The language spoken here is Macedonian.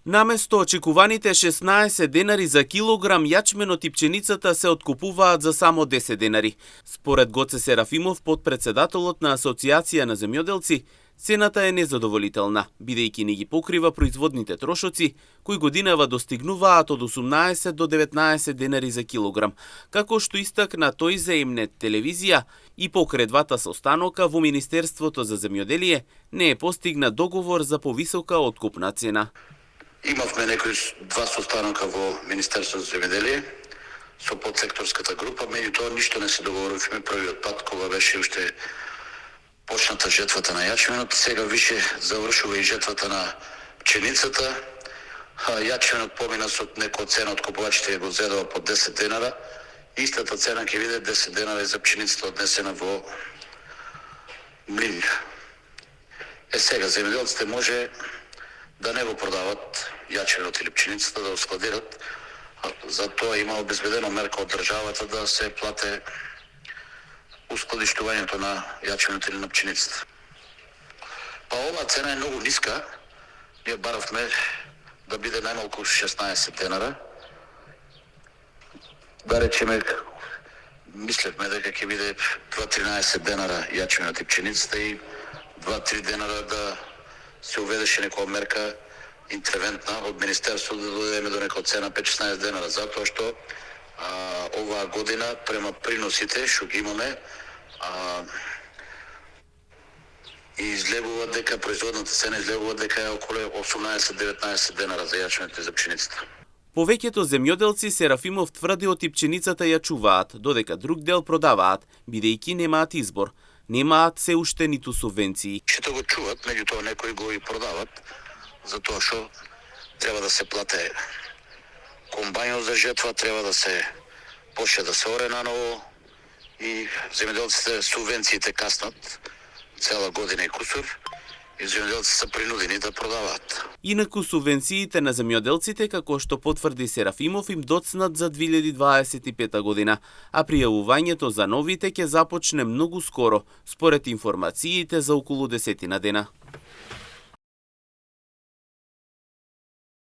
Наместо очекуваните 16 денари за килограм, јачменот и пченицата се откупуваат за само 10 денари. Според Гоце Серафимов, подпредседателот на Асоциација на земјоделци, цената е незадоволителна, бидејќи не ги покрива производните трошоци, кои годинава достигнуваат од 18 до 19 денари за килограм, како што истакна тој за Емнет телевизија и покрај двата состанока во Министерството за земјоделие не е постигнат договор за повисока откупна цена. Имавме некои два состанока во Министерството за земјоделие со подсекторската група, меѓутоа ништо не се договоривме првиот пат кога беше уште почната жетвата на јачменот. Сега више завршува и жетвата на пченицата. Јачменот помина со некоја цена од купувачите го зедува по 10 денара. Истата цена ќе биде 10 денара за пченицата однесена во млин. Сега земјоделците може да не го продават јачменот или пченицата, да го складират. Затоа има обезбедена мерка од државата да се плате ускладиштувањето на јачменот или на пченицата. Па оваа цена е многу ниска. Ние баравме да биде најмалку 16 денара. Да речеме, мислевме дека ќе биде 2-13 денара јачменот и пченицата и 2-3 денара да се уведеше некоја мерка интервентна од Министерството да дојдеме до некоја цена 5-16 денара, затоа што оваа година према приносите што ги имаме изгледува дека производната цена изгледува дека е околу 18-19 денара за јачменот и за пченицата. Повеќето земјоделци Серафимов тврдиот и пченицата ја чуваат, додека друг дел продаваат, бидејќи немаат избор. Немаат се уште ниту субвенции. Што го чуваат, меѓутоа некои го и продават, затоа што треба да се плате комбајнот за жетва, треба да се почне да се оре наново и земјоделците субвенциите каснат цела година и кусур и земјоделците се принудени да продаваат. Инаку субвенциите на земјоделците, како што потврди Серафимов, им доцнат за 2025 година, а пријавувањето за новите ќе започне многу скоро, според информациите за околу 10 дена.